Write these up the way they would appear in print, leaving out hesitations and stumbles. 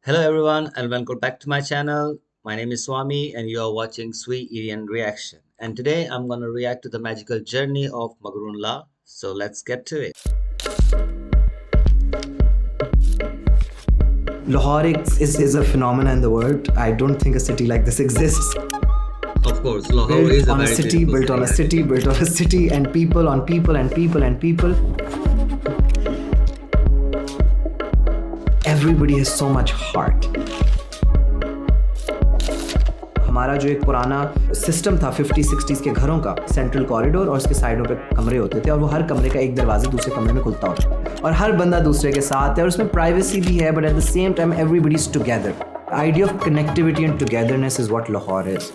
Hello everyone and welcome back to my channel. My name is Swami and you are watching Sweet Indian Reaction. And today I'm going to react to the magical journey of Magrun La. So let's get to it. Lahore is a phenomenon in the world. I don't think a city like this exists. Of course, Lahore is Built a on a very city, beautiful built on a city. city, built on a city, and people on people and people and people. Everybody has so much heart. हमारा जो एक पुराना system था 50-60s के घरों का, central corridor और उसके साइडों पे कमरे होते थे और वो हर कमरे का एक दरवाजा दूसरे कमरे में खुलता होता और हर बंदा दूसरे के साथ है और उसमें प्राइवेसी भी है, but at the same time everybody is together. Idea of connectivity and togetherness is what Lahore is.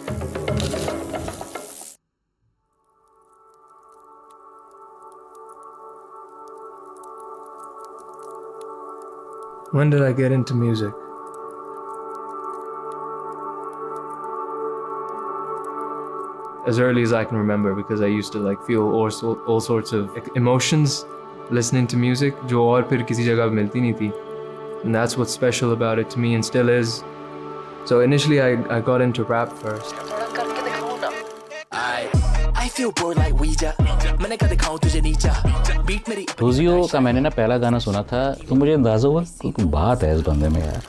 When did I get into music? As early as I can remember, because I used to feel all sorts of emotions listening to music जो और फिर किसी जगह पे मिलती नहीं थी. And that's what's special about it to me and still is. So initially I got into rap first. I feel bored like Ouija. मैंने कहा दिखाऊं तुझे नीचा. Beat मेरी रोजियो का मैंने ना पहला गाना सुना था तो मुझे अंदाज़ा हुआ कि बात है इस बंदे में यार.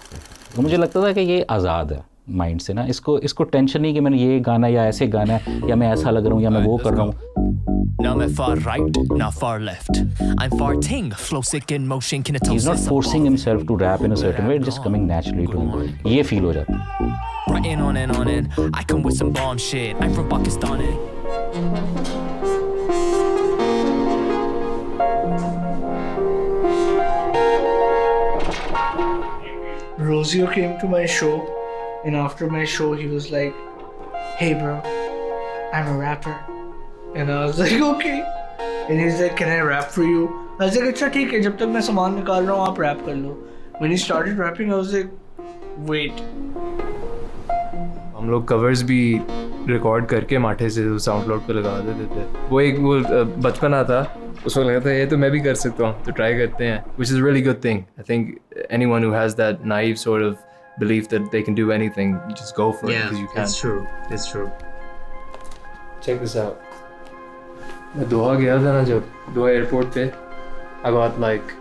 तो मुझे लगता था कि ये आज़ाद है माइंड से ना, इसको टेंशन नहीं कि मैंने ये गाना या ऐसे गाना है या मैं ऐसा लग रहा हूँ या मैं वो कर रहा हूँ. Now I'm far right, not far left. I'm far ting, flow sick in motion, can it He's not forcing himself to rap in a certain way, it's just coming naturally to him. ये feel हो जाता है. Writing on and on and I come with some bomb shit. I'm from Pakistan. Rosio came to my show, and after my show, he was like, "Hey, bro, I'm a rapper," and I was like, "Okay." And he's like, "Can I rap for you?" I was like, "अच्छा ठीक है, जब तक मैं सामान निकाल रहा हूँ आप रैप कर लो." When he started rapping, I was like, "Wait." हम लोग कवर्स भी रिकॉर्ड करके माठे से साउंडक्लाउड पे लगा देते थे. वो बचपना था, उसको लगा था ये तो मैं भी कर सकता हूँ, तो ट्राई करते हैं, which is a really good thing. I think anyone who has that naive sort of belief that they can do anything, just go for it Yeah, because you can. it's true. It's true. Check this out. मैं दोहा गया था ना, जब दोहा airport पे I got like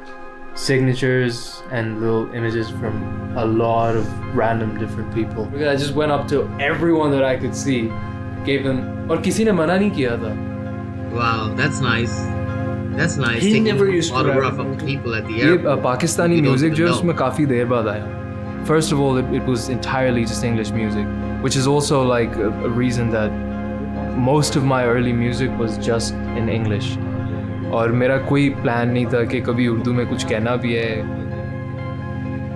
signatures and little images from a lot of random different people. I just went up to everyone that I could see, gave them, और किसी ने मना नहीं किया था. Wow, that's nice. That's nice. He Taking never used to autograph rap. of people at the ये airport. Pakistani We don't music even जो है know. उसमें काफ़ी देर बाद आया. First of all, it was entirely just English music, which is also like a reason that most of my early music was just in English. और मेरा कोई plan नहीं था कि कभी उर्दू में कुछ कहना भी है.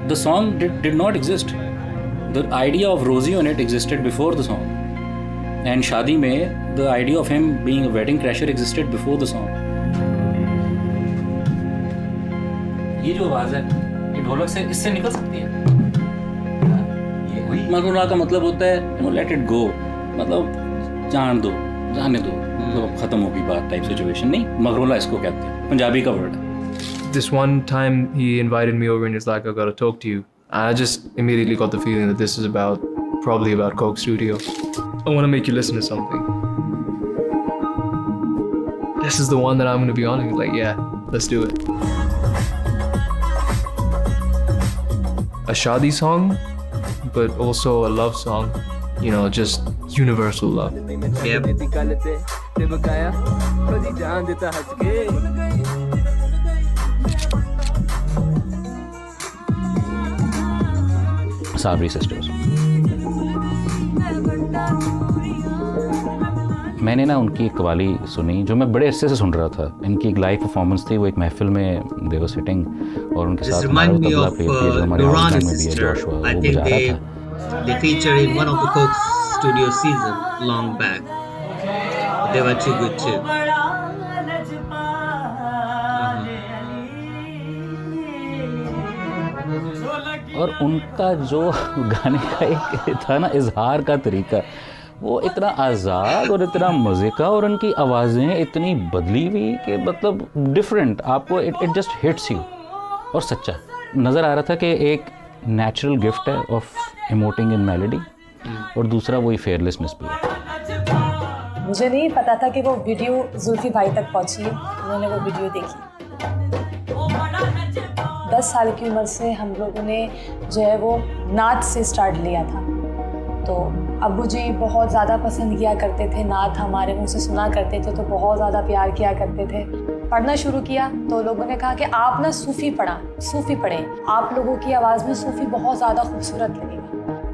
The song did not exist. The idea of Rosie on it existed before the song. And शादी में the idea of him being a wedding crasher existed before the song. ये जो आवाज़ है ये ढोलक से इससे निकल सकती है. मगरुला का मतलब होता है लेट इट गो, मतलब जान दो, जाने दो, मतलब खत्म होगी बात टाइप सिचुएशन. नहीं, मगरुला इसको कहते हैं, पंजाबी का वर्ड है. This one time he invited me over and he's like, I gotta talk to you. And I just immediately got the feeling that this is probably about Coke Studio. I want to make you listen to something. This is the one that I'm gonna be on. And he's like, yeah, let's do it. A shadi song, but also a love song. You know, just universal love. Yep. Sabri sisters. मैंने ना उनकी एक कवाली सुनी जो मैं बड़े अरसे से सुन रहा था. इनकी एक लाइव परफॉर्मेंस थी, वो एक महफिल में दे वर सिटिंग और उनके This साथ reminds me tabla of player जो हमारे हाउस Nurani's में भी है, sister. जोशुआ, I वो think बजा रहा था. they featured in one of the Coke Studio season long back. They were too good too. और उनका जो गाने का एक था ना इजहार का तरीका, वो इतना आज़ाद और इतना मज़े का, और उनकी आवाज़ें इतनी बदली हुई कि मतलब डिफरेंट, आपको इट जस्ट हिट्स यू. और सच्चा नज़र आ रहा था कि नेचुरल गिफ्ट है ऑफ इमोटिंग इन मेलोडी, और दूसरा वही फेयरलेसनेस भी है। मुझे नहीं पता था कि वो वीडियो जुल्फी भाई तक पहुंची है। उन्होंने वो वीडियो देखी। 10 साल की उम्र से हम लोगों ने जो है वो नात से स्टार्ट लिया था। तो अब्बू जी बहुत ज़्यादा पसंद किया करते थे नात, हमारे मुँह से सुना करते थे, तो बहुत ज़्यादा प्यार किया करते थे। पढ़ना शुरू किया तो लोगों ने कहा कि आप ना सूफ़ी पढ़ें, आप लोगों की आवाज़ में सूफ़ी बहुत ज़्यादा खूबसूरत लगेगा।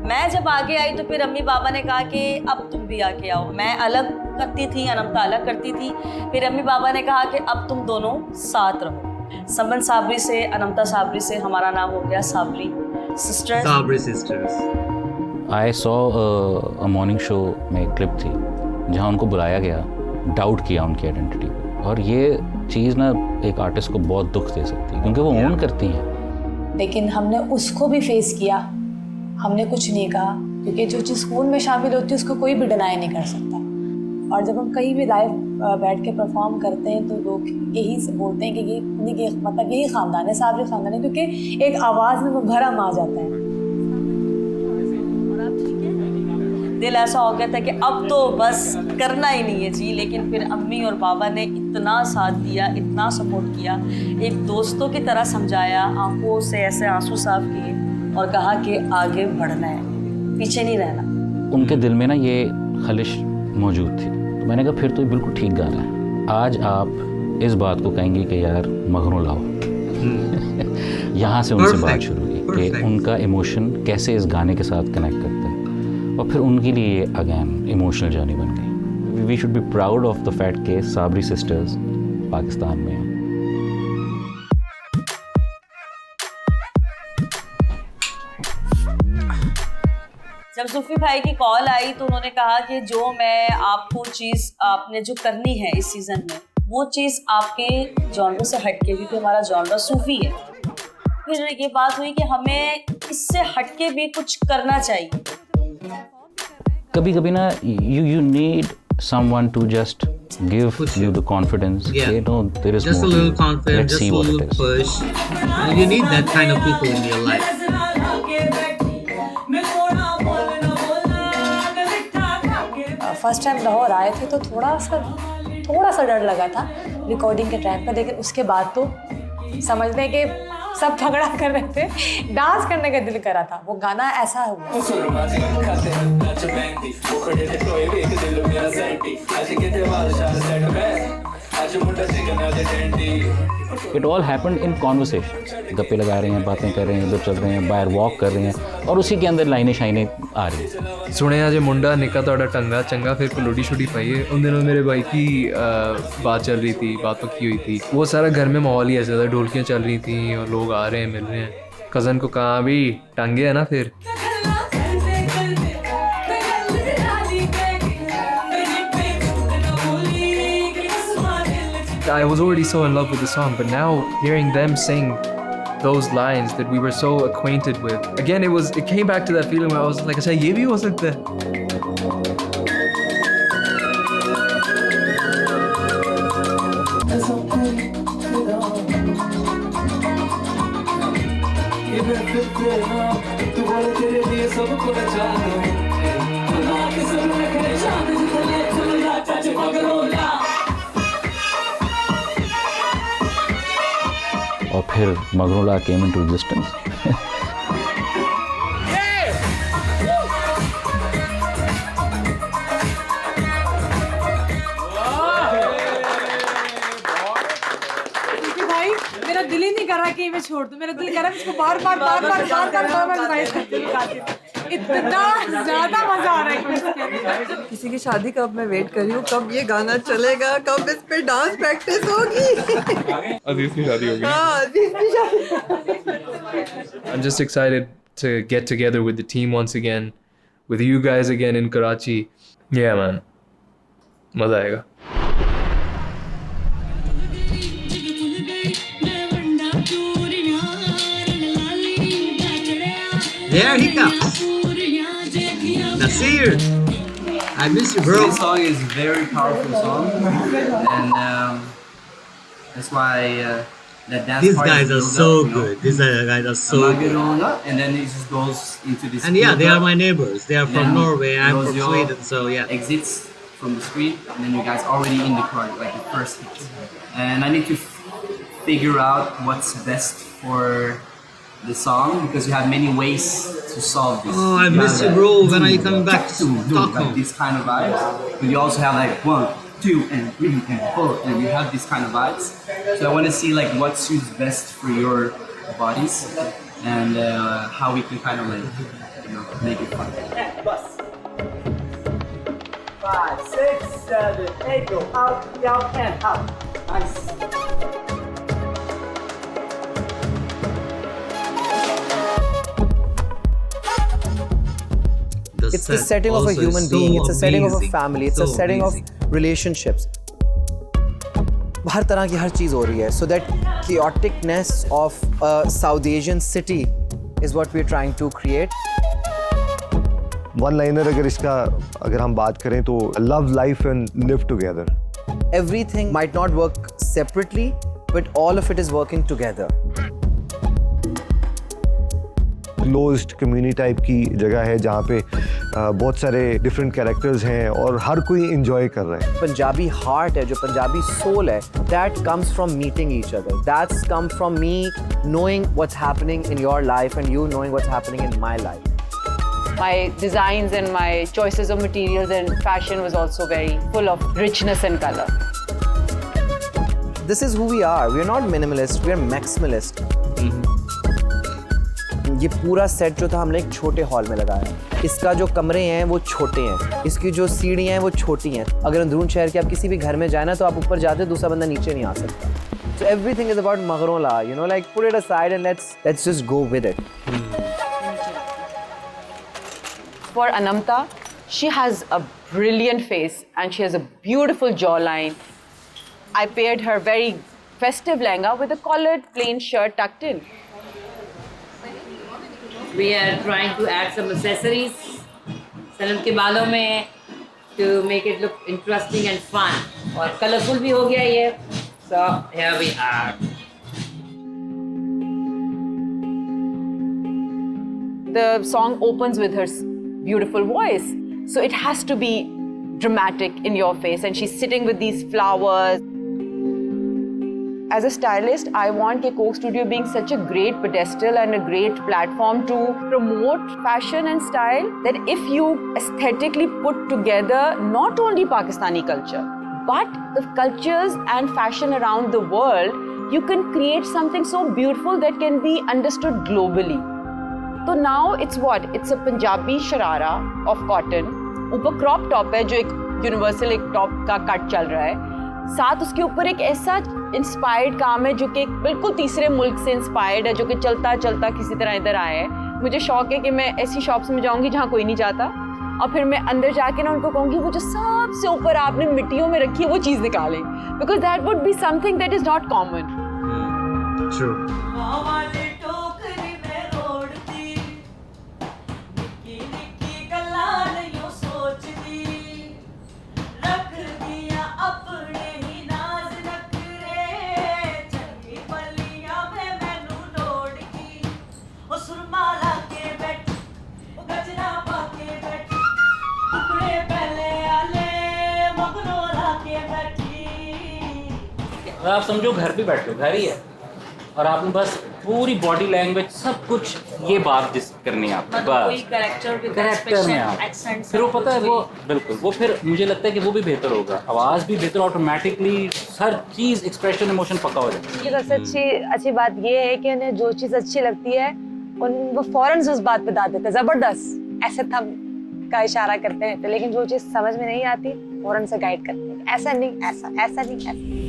मैं जब आगे आई तो फिर अम्मी बाबा ने कहा कि अब तुम भी आके आओ। मैं अलग करती थी, अनंता अलग करती थी। फिर अम्मी बाबा ने कहा कि अब तुम दोनों साथ रहो। समन साबरी से, अनंता साबरी से हमारा नाम हो गया Sabri sisters. I saw a morning show में एक क्लिप थी जहाँ उनको बुलाया गया, डाउट किया उनकी आइडेंटिटी पे, और ये चीज़ ना एक आर्टिस्ट को बहुत दुख दे सकती है क्योंकि वो ओन करती हैं। लेकिन हमने उसको भी फेस किया, हमने कुछ नहीं कहा, क्योंकि जो चीज़ खून में शामिल होती है उसको कोई भी डिनाई नहीं कर सकता। और जब हम कहीं भी लाइव बैठ के परफॉर्म करते हैं तो लोग यही बोलते हैं कि ये मतलब यही ख़ानदान है, साबरी ख़ानदान है, क्योंकि एक आवाज़ में वो भरम आ जाता है। दिल ऐसा हो गया था कि अब तो बस करना ही नहीं है जी। लेकिन फिर अम्मी और बाबा ने इतना साथ दिया, इतना सपोर्ट किया, एक दोस्तों की तरह समझाया, आंखों से ऐसे आंसू साफ किए और कहा कि आगे बढ़ना है, पीछे नहीं रहना। उनके दिल में ना ये खलिश मौजूद थी, तो मैंने कहा फिर तो ये बिल्कुल ठीक गाना है। आज आप इस बात को कहेंगे कि यार मगरू लाओ। यहाँ से उनसे बात शुरू हुई कि उनका इमोशन कैसे इस गाने के साथ कनेक्ट करता है, और फिर उनके लिए अगेन इमोशनल जर्नी बन गई। We should be proud of the fact के साबरी सिस्टर्स पाकिस्तान में हैं। जब जुल्फी भाई की कॉल आई तो उन्होंने कहा कि जो मैं आपको चीज़ आपने जो करनी है इस सीज़न में, वो चीज़ आपके जॉनर से हटके, क्योंकि हमारा जॉनर सूफी है। फिर ये बात हुई कि हमें इससे हटके भी कुछ करना चाहिए। कभी कभी ना you need someone to just give you the confidence. Yeah. You know, there is Just more a to little it. confidence, Let's just see a what little it is. push. And you need that kind of people in your life. First time Lahore आए थे तो थोड़ा सा डर लगा था recording के time पर, लेकिन उसके बाद तो समझ लें कि सब झगड़ा कर रहे थे, डांस करने का दिल करा था। वो गाना ऐसा हुआ। It all happened in conversation. गप्पे लगा रहे हैं, बातें कर रहे हैं, इधर चल रहे हैं, बाहर वॉक कर रहे हैं, और उसी के अंदर लाइनें शाइनें आ रही हैं। सुने आज मुंडा निका तोड़ा टंगा चंगा, फिर कोलोडी शुडी पाई है। उन दिनों मेरे भाई की बात चल रही थी, बात पक्की हुई थी। वो सारा घर में माहौल ही ऐसा था, ढोलकियाँ चल रही थी और लोग आ रहे हैं, मिल रहे हैं। कज़न को कहा भी टंगे है ना। फिर I was already so in love with the song, but now hearing them sing those lines that we were so acquainted with, again it came back to that feeling where I was like, अच्छा ये भी हो सकता है। और फिर मगरूला came into existence. भाई मेरा दिल ही नहीं कर रहा कि मैं छोड़ दूं, मेरा दिल कर रहा है इसको बार बार रिवाइज करती हूँ। इतना ज्यादा मजा आ रहा है इसके अंदर। किसी की शादी कब मैं वेट कर रही हूँ, कब ये गाना चलेगा, कब इस पे डांस प्रैक्टिस होगी। अजीज की शादी होगी। हाँ, अजीज की शादी। I'm just excited to get together with the team once again, with you guys again in Karachi. Yeah, man. मजा आएगा। There he comes. Nasir, I miss you, bro. This song is a very powerful song, and that's why that dance These part guys are builds so up, you know. good. These guys are so good. Magerona, and then it just goes into this. And yeah, they are build-up. my neighbors. They are from Then Norway, and I'm from Rosio Sweden. So yeah. exits from the screen, and then you guys already in the car, like the first hit. And I need to figure out what's best for the song because you have many ways to solve this. Oh, I You miss have you, the bro. When are you doom, coming the back to doom, Stockholm? like these kind of vibes. But you also have like 1, 2, and 3, and 4, and you have these kind of vibes. So I want to see like what suits best for your bodies and how we can kind of like make it fun. 5, 6, 7, 8, go out, down, and up. Nice. It's the setting of a human being. It's a setting of a family. It's a setting of relationships. हर तरह की हर चीज़ हो रही है. So that chaoticness of a South Asian city is what we're trying to create. One liner अगर हम बात करें तो love life and live together. Everything might not work separately, but all of it is working together. Closed community type की जगह है जहाँ पे बहुत सारे डिफरेंट कैरेक्टर्स हैं और हर कोई एंजॉय कर रहा है. पंजाबी हार्ट है, जो पंजाबी सोल है, that comes from meeting each other. That's come from me knowing what's happening in your life and you knowing what's happening in my life. My designs and my choices of materials and fashion was also very full of richness and color. This is who we are. We're not minimalist, we're maximalist. ये पूरा set जो था हमने एक छोटे hall में लगाया. इसका जो कमरे हैं वो छोटे हैं, इसकी जो सीढ़ियाँ हैं वो छोटी हैं. अगर अंदरून शहर के आप किसी भी घर में जाए ना तो आप ऊपर जाते दूसरा बंदा नीचे नहीं आ सकता. So everything is about Maghrola, you know, like put it aside and let's just go with it. For Anamta, she has a brilliant face and she has a beautiful jawline. I paired her very festive lehenga with a collared plain shirt tucked in. We are trying to add some accessories सनम के बालों में to make it look interesting and fun और colorful भी हो गया ये. So here we are. The song opens with her beautiful voice, so it has to be dramatic in your face, and she's sitting with these flowers. As a stylist, I want K Coke Studio being such a great pedestal and a great platform to promote fashion and style that if you aesthetically put together not only Pakistani culture, but the cultures and fashion around the world, you can create something so beautiful that can be understood globally. So now it's what? It's a Punjabi sharara of cotton. ऊपर crop top है जो एक universal एक top का cut चल रहा है. साथ उसके ऊपर एक ऐसा इंस्पायर्ड काम है जो कि बिल्कुल तीसरे मुल्क से इंस्पायर्ड है, जो कि चलता चलता किसी तरह इधर आया है. मुझे शौक है कि मैं ऐसी शॉप्स में जाऊंगी जहाँ कोई नहीं जाता और फिर मैं अंदर जाके ना उनको कहूँगी वो जो सबसे ऊपर आपने मिट्टियों में रखी है वो चीज़ निकालें, because that would be something that is not common. आप समझो घर पे बैठे हो, घर ही है, और आपने बस पूरी बॉडी लैंग्वेज सब कुछ ये बात जिस करनी है आपको, बस कैरेक्टर में आप फिर वो पता है वो बिल्कुल वो फिर मुझे लगता है कि वो भी बेहतर होगा, आवाज़ भी बेहतर, ऑटोमेटिकली हर चीज़ एक्सप्रेशन इमोशन पक्का हो जाता है. सबसे अच्छी बात ये है कि उन्हें जो चीज़ अच्छी लगती है वो फौरन उस बात पे बता देते हैं, ज़बरदस्त ऐसे थम का इशारा करते हैं, लेकिन जो चीज़ समझ में नहीं आती फौरन से गाइड करते हैं, ऐसा नहीं ऐसा, ऐसा नहीं ऐसा.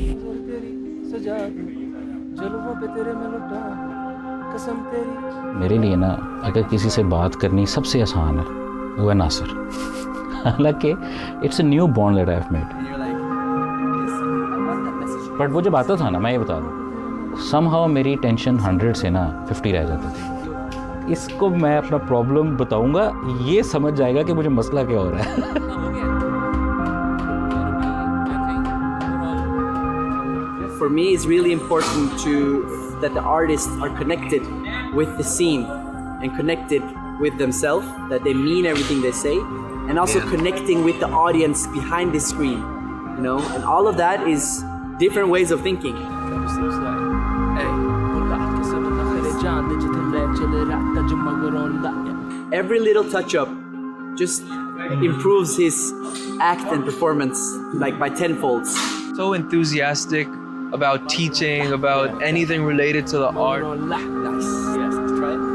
मेरे लिए ना अगर किसी से बात करनी सबसे आसान है वो है नासिर. हालांकि it's a new bond that I have made, but वो जब आता था ना, मैं ये बता दूँ, समहाउ मेरी टेंशन 100 से ना 50 रह जाती थी. इसको मैं अपना प्रॉब्लम बताऊंगा, ये समझ जाएगा कि मुझे मसला क्या हो रहा है. For me, it's really important that the artists are connected with the scene and connected with themselves, that they mean everything they say, and also connecting with the audience behind the screen, you know, and all of that is different ways of thinking. Every little touch-up just improves his act and performance like by tenfolds. So enthusiastic about teaching, about anything related to the art. Nice. Yes, let's try it.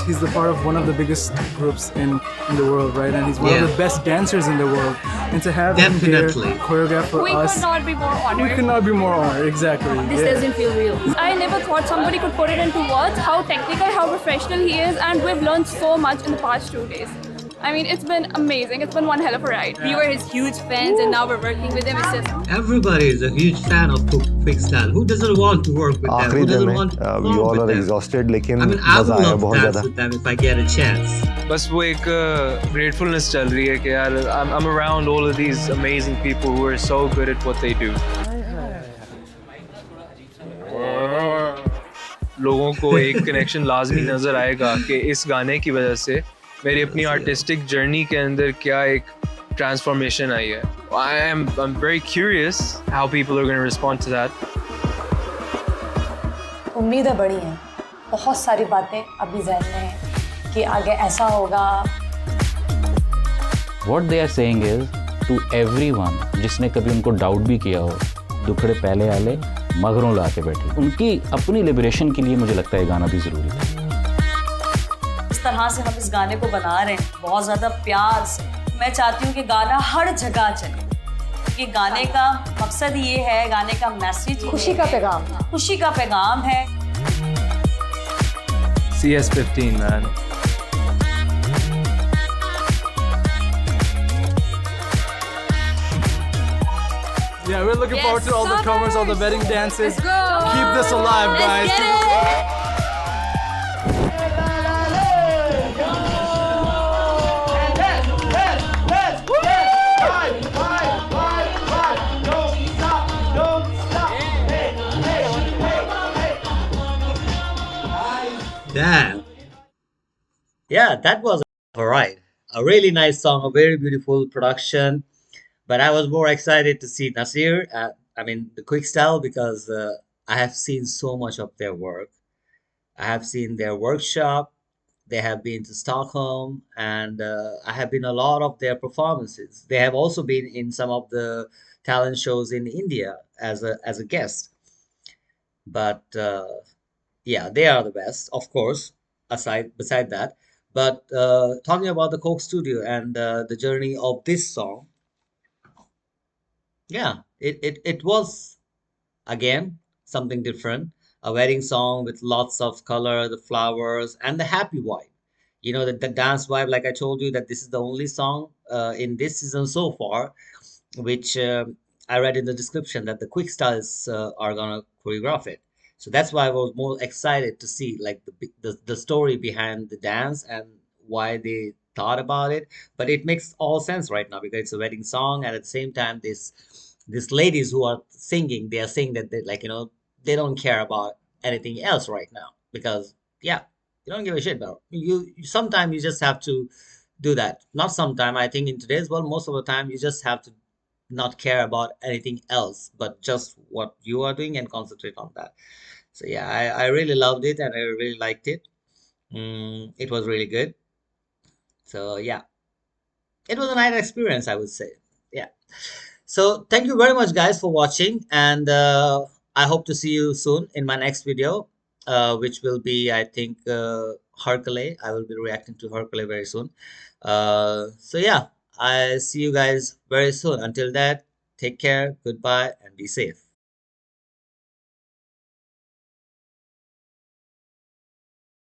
He's the part of one of the biggest groups in the world, right? And he's one of the best dancers in the world. And to have him here choreograph for us, could not be more honored. We could not be more honored, exactly. This doesn't feel real. I never thought somebody could put it into words, how technical, how professional he is, and we've learned so much in the past 2 days. I mean, it's been amazing. It's been one hell of a ride. We were his huge fans, and now we're working with him. It's just everybody is a huge fan of Quickstyle. Who doesn't want to work with them? Who doesn't want to perform we all with are them? exhausted, लेकिन I mean, I मजा would आया love to बहुत dance ज़्यादा. with them if I get a chance. बस वो एक gratefulness चल रही है कि यार I'm around all of these amazing people who are so good at what they do. लोगों को एक कनेक्शन लाजमी नज़र आएगा कि इस गाने की वजह से मेरी अपनी आर्टिस्टिक जर्नी के अंदर क्या एक ट्रांसफॉर्मेशन आई है. I'm very curious how people are going to respond to that. उम्मीदें बड़ी हैं, बहुत सारी बातें अभी ज़हन में हैं कि आगे ऐसा होगा. What they are saying is to everyone जिसने कभी उनको डाउट भी किया हो, दुखड़े पहले आले मगरों ला के बैठी. उनकी अपनी लिबरेशन के लिए मुझे लगता है ये गाना भी ज़रूरी है. इस तरह से हम इस गाने को बना रहे हैं, बहुत ज़्यादा प्यार से. मैं चाहती हूँ कि गाना हर जगह चले, कि गाने का मकसद ये है, गाने का मैसेज खुशी का पैगाम, खुशी का पैगाम है. CS15, man. Yeah, we're looking forward to all the covers, all the wedding dances. Let's go. Keep this alive, guys. Let's get it. Damn. Yeah, that was alright. A really nice song, a very beautiful production. But I was more excited to see Nasir, the Quickstyle, because I have seen so much of their work. I have seen their workshop. They have been to Stockholm, and I have been a lot of their performances. They have also been in some of the talent shows in India as a guest. But yeah, they are the best, of course, beside that. But talking about the Coke Studio and the journey of this song, yeah, it was again something different. A wedding song with lots of color, the flowers, and the happy vibe. You know, the dance vibe, like I told you, that this is the only song in this season so far, which I read in the description that the Quickstyles are gonna choreograph it. So that's why I was more excited to see like the story behind the dance and why they thought about it. But it makes all sense right now because it's a wedding song, and at the same time, these ladies who are singing, they are saying that they, like, you know, they don't care about anything else right now because yeah, you don't give a shit about you. Sometimes you just have to do that. Not sometime. I think in today's world, most of the time you just have to not care about anything else but just what you are doing and concentrate on that. So yeah, I really loved it and I really liked it. It was really good. So yeah, it was a nice experience, I would say. Yeah. So thank you very much, guys, for watching, and I hope to see you soon in my next video, which will be, I think, Hercule. I will be reacting to Hercule very soon. So yeah, I see you guys very soon. Until that, take care, goodbye, and be safe.